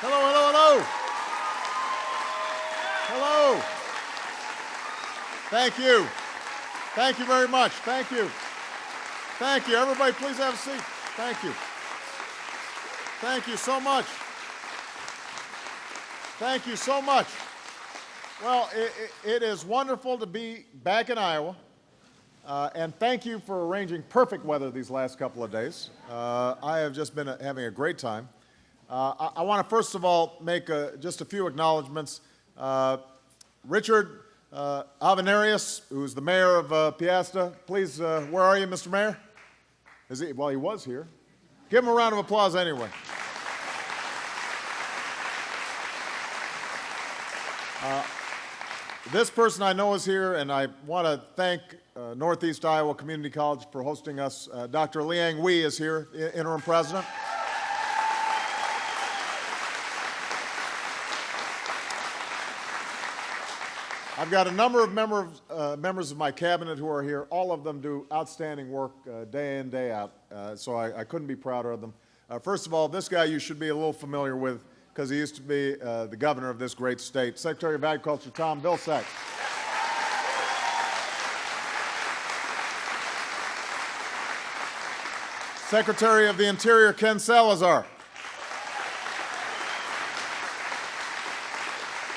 Hello, hello, hello. Hello. Thank you. Thank you very much. Thank you. Thank you. Everybody, please have a seat. Thank you. Thank you so much. Thank you so much. Well, it is wonderful to be back in Iowa, and thank you for arranging perfect weather these last couple of days. I have just been having a great time. I want to first of all make just a few acknowledgments. Richard Avenarius, who's the mayor of Piasta, please, where are you, Mr. Mayor? Is he? Well, he was here. Give him a round of applause anyway. This person I know is here, and I want to thank Northeast Iowa Community College for hosting us. Dr. Liang Wei is here, interim president. I've got a number of members of my cabinet who are here. All of them do outstanding work day in, day out, so I couldn't be prouder of them. First of all, this guy you should be a little familiar with because he used to be the governor of this great state, Secretary of Agriculture Tom Vilsack. Secretary of the Interior Ken Salazar.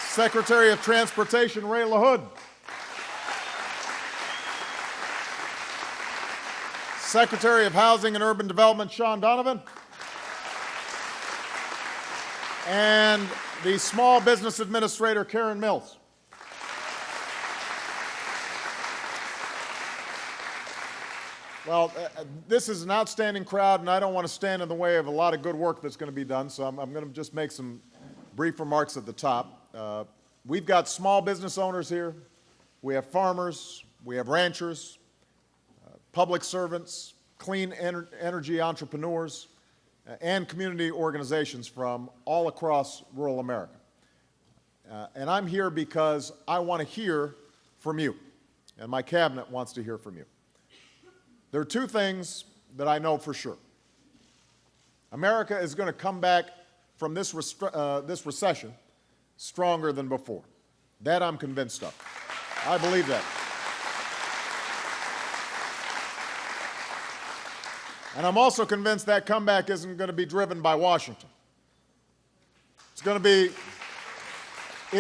Secretary of Transportation Ray LaHood. Secretary of Housing and Urban Development Sean Donovan. And the Small Business Administrator Karen Mills. Well, this is an outstanding crowd, and I don't want to stand in the way of a lot of good work that's going to be done, so I'm going to just make some brief remarks at the top. We've got small business owners here. We have farmers. We have ranchers, public servants, clean energy entrepreneurs, and community organizations from all across rural America. And I'm here because I want to hear from you, and my cabinet wants to hear from you. There are two things that I know for sure. America is going to come back from this recession stronger than before. That I'm convinced of. I believe that. And I'm also convinced that comeback isn't going to be driven by Washington. It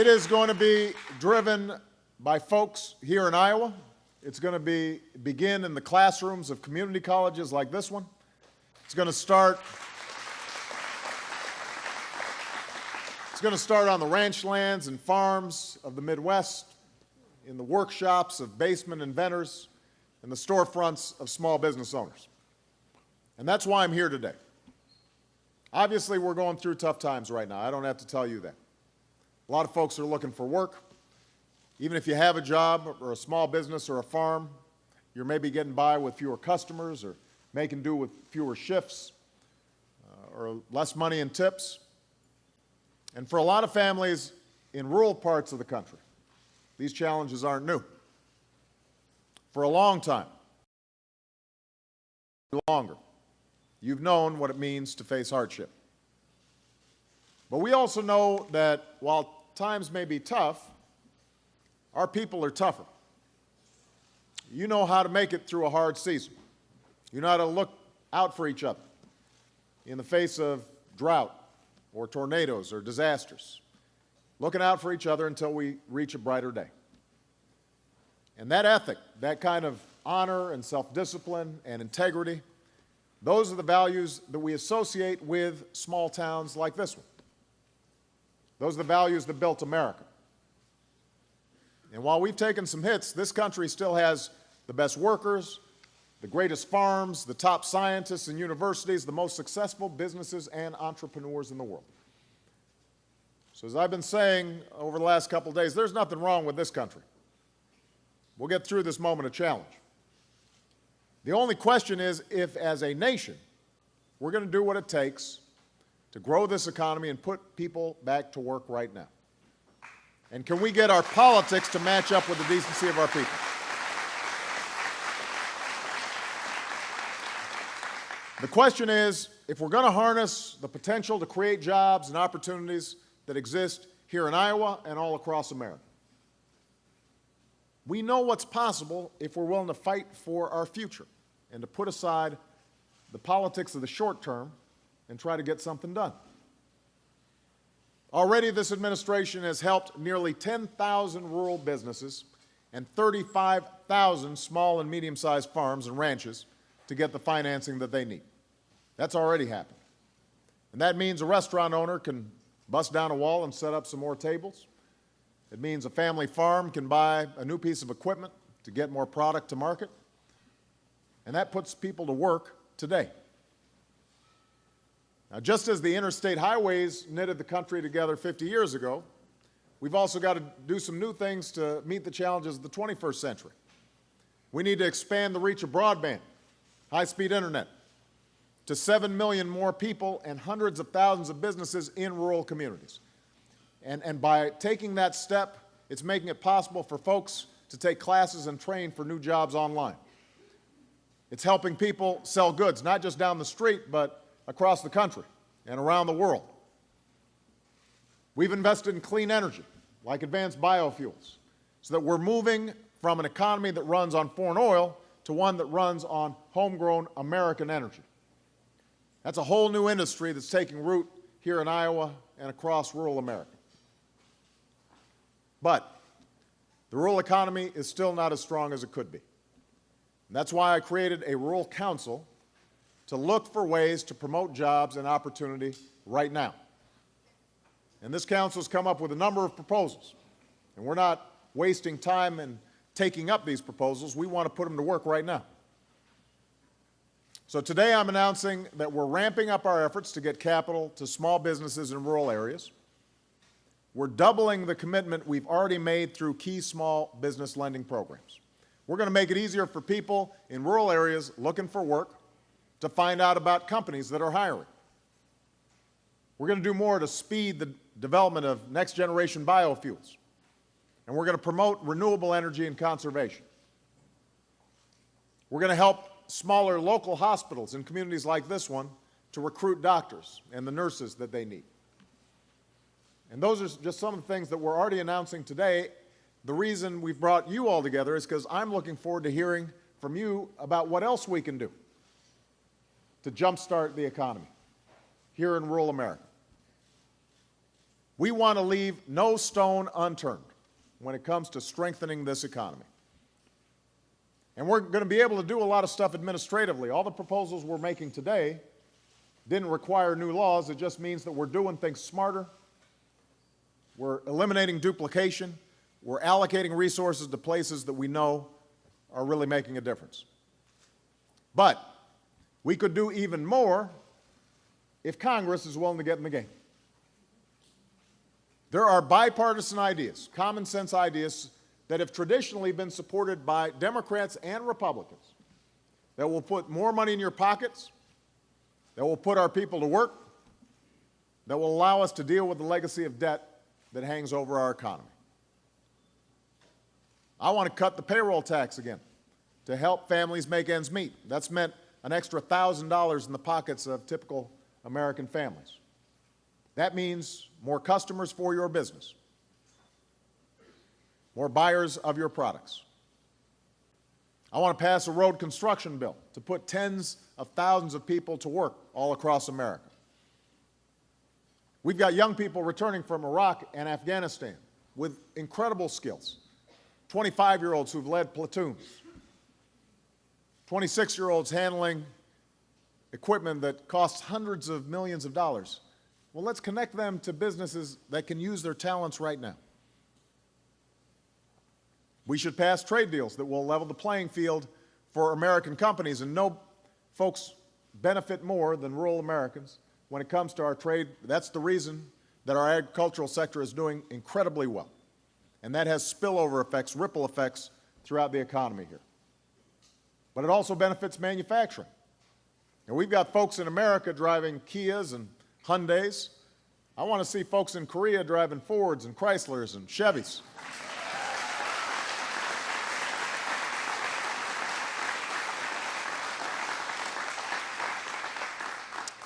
is going to be driven by folks here in Iowa. It's going to begin in the classrooms of community colleges like this one. It's going to start on the ranch lands and farms of the Midwest, in the workshops of basement inventors, and the storefronts of small business owners. And that's why I'm here today. Obviously, we're going through tough times right now. I don't have to tell you that. A lot of folks are looking for work. Even if you have a job or a small business or a farm, you're maybe getting by with fewer customers or making do with fewer shifts or less money in tips. And for a lot of families in rural parts of the country, these challenges aren't new. For a long time, longer, you've known what it means to face hardship. But we also know that while times may be tough, our people are tougher. You know how to make it through a hard season. You know how to look out for each other in the face of drought or tornadoes or disasters, looking out for each other until we reach a brighter day. And that ethic, that kind of honor and self-discipline and integrity, those are the values that we associate with small towns like this one. Those are the values that built America. And while we've taken some hits, this country still has the best workers, the greatest farms, the top scientists and universities, the most successful businesses and entrepreneurs in the world. So as I've been saying over the last couple of days, there's nothing wrong with this country. We'll get through this moment of challenge. The only question is if, as a nation, we're going to do what it takes to grow this economy and put people back to work right now. And can we get our politics to match up with the decency of our people? The question is, if we're going to harness the potential to create jobs and opportunities that exist here in Iowa and all across America. We know what's possible if we're willing to fight for our future and to put aside the politics of the short term and try to get something done. Already, this administration has helped nearly 10,000 rural businesses and 35,000 small and medium-sized farms and ranches to get the financing that they need. That's already happened. And that means a restaurant owner can bust down a wall and set up some more tables. It means a family farm can buy a new piece of equipment to get more product to market. And that puts people to work today. Now, just as the interstate highways knitted the country together 50 years ago, we've also got to do some new things to meet the challenges of the 21st century. We need to expand the reach of broadband, high-speed internet, to 7 million more people and hundreds of thousands of businesses in rural communities. And by taking that step, it's making it possible for folks to take classes and train for new jobs online. It's helping people sell goods, not just down the street, but across the country and around the world. We've invested in clean energy, like advanced biofuels, so that we're moving from an economy that runs on foreign oil to one that runs on homegrown American energy. That's a whole new industry that's taking root here in Iowa and across rural America. But the rural economy is still not as strong as it could be. And that's why I created a rural council to look for ways to promote jobs and opportunity right now. And this council has come up with a number of proposals. And we're not wasting time in taking up these proposals. We want to put them to work right now. So today I'm announcing that we're ramping up our efforts to get capital to small businesses in rural areas. We're doubling the commitment we've already made through key small business lending programs. We're going to make it easier for people in rural areas looking for work to find out about companies that are hiring. We're going to do more to speed the development of next-generation biofuels. And we're going to promote renewable energy and conservation. We're going to help smaller local hospitals in communities like this one to recruit doctors and the nurses that they need. And those are just some of the things that we're already announcing today. The reason we've brought you all together is because I'm looking forward to hearing from you about what else we can do to jumpstart the economy here in rural America. We want to leave no stone unturned when it comes to strengthening this economy. And we're going to be able to do a lot of stuff administratively. All the proposals we're making today didn't require new laws. It just means that we're doing things smarter. We're eliminating duplication. We're allocating resources to places that we know are really making a difference. But we could do even more if Congress is willing to get in the game. There are bipartisan ideas, common sense ideas, that have traditionally been supported by Democrats and Republicans that will put more money in your pockets, that will put our people to work, that will allow us to deal with the legacy of debt that hangs over our economy. I want to cut the payroll tax again to help families make ends meet. That's meant an extra $1,000 in the pockets of typical American families. That means more customers for your business, more buyers of your products. I want to pass a road construction bill to put tens of thousands of people to work all across America. We've got young people returning from Iraq and Afghanistan with incredible skills. 25-year-olds who've led platoons. 26-year-olds handling equipment that costs hundreds of millions of dollars. Well, let's connect them to businesses that can use their talents right now. We should pass trade deals that will level the playing field for American companies, and no folks benefit more than rural Americans when it comes to our trade. That's the reason that our agricultural sector is doing incredibly well. And that has spillover effects, ripple effects throughout the economy here. But it also benefits manufacturing. And we've got folks in America driving Kias and Hyundais. I want to see folks in Korea driving Fords and Chryslers and Chevys.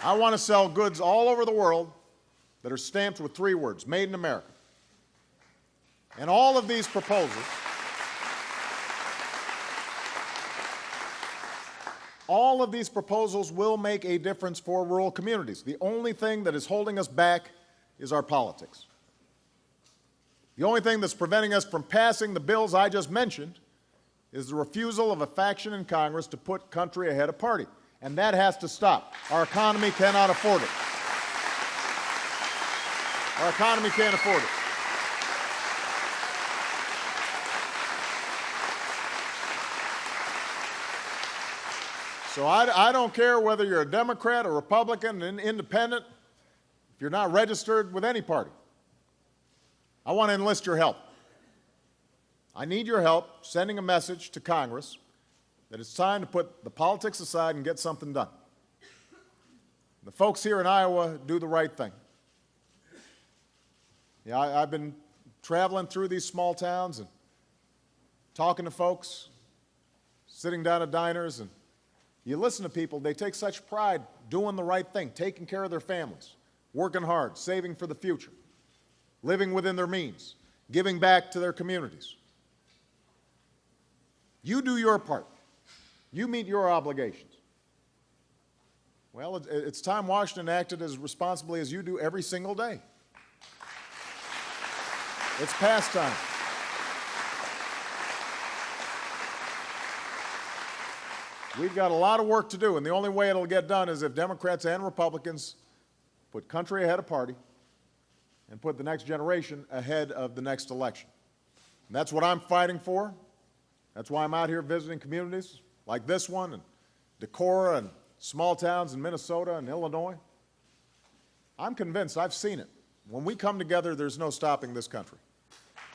I want to sell goods all over the world that are stamped with 3 words, Made in America. And all of these proposals, will make a difference for rural communities. The only thing that is holding us back is our politics. The only thing that's preventing us from passing the bills I just mentioned is the refusal of a faction in Congress to put country ahead of party. And that has to stop. Our economy cannot afford it. Our economy can't afford it. So I don't care whether you're a Democrat, a Republican, an independent, if you're not registered with any party. I want to enlist your help. I need your help sending a message to Congress that it's time to put the politics aside and get something done. The folks here in Iowa do the right thing. Yeah, I've been traveling through these small towns and talking to folks, sitting down at diners, and you listen to people, they take such pride doing the right thing, taking care of their families, working hard, saving for the future, living within their means, giving back to their communities. You do your part. You meet your obligations. Well, it's time Washington acted as responsibly as you do every single day. It's past time. We've got a lot of work to do, and the only way it'll get done is if Democrats and Republicans put country ahead of party and put the next generation ahead of the next election. And that's what I'm fighting for. That's why I'm out here visiting communities like this one, and Decorah, and small towns in Minnesota and Illinois. I'm convinced, I've seen it. When we come together, there's no stopping this country.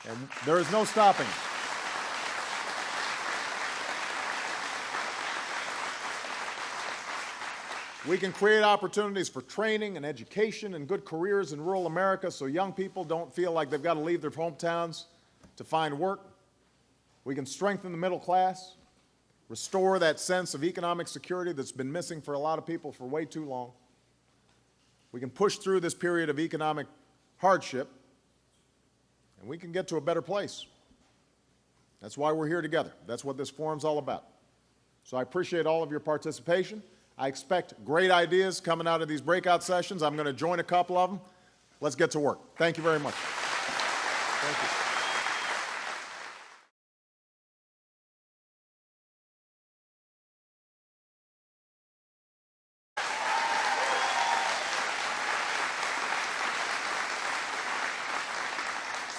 And there is no stopping it. We can create opportunities for training and education and good careers in rural America so young people don't feel like they've got to leave their hometowns to find work. We can strengthen the middle class, restore that sense of economic security that's been missing for a lot of people for way too long. We can push through this period of economic hardship, and we can get to a better place. That's why we're here together. That's what this forum's all about. So I appreciate all of your participation. I expect great ideas coming out of these breakout sessions. I'm going to join a couple of them. Let's get to work. Thank you very much. Thank you.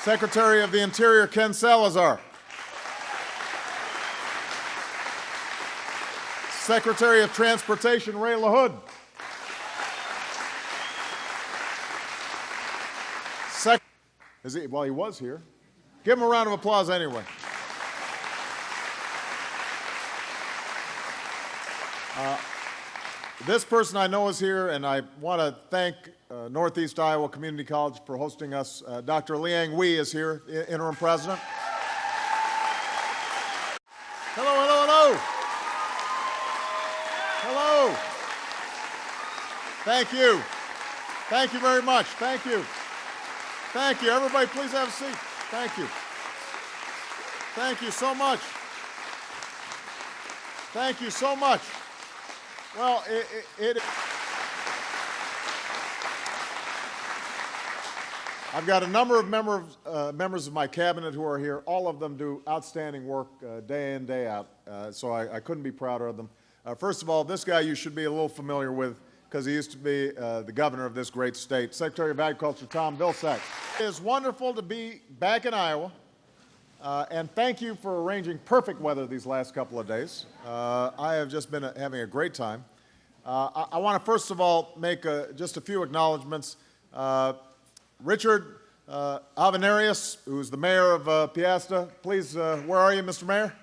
Secretary of the Interior Ken Salazar. Secretary of Transportation Ray LaHood. Well, he was here. Give him a round of applause anyway. This person I know is here, and I want to thank Northeast Iowa Community College for hosting us. Dr. Liang Wei is here, interim president. Hello, hello, hello. Hello. Thank you. Thank you very much. Thank you. Thank you. Everybody, please have a seat. Thank you. Thank you so much. Thank you so much. Well, I've got a number of members of my cabinet who are here. All of them do outstanding work day in, day out, so I couldn't be prouder of them. First of all, this guy you should be a little familiar with because he used to be the governor of this great state, Secretary of Agriculture Tom Vilsack. It is wonderful to be back in Iowa, and thank you for arranging perfect weather these last couple of days. I have just been having a great time. I want to first of all make just a few acknowledgments. Richard Avenarius, who's the mayor of Piasta, please, where are you, Mr. Mayor?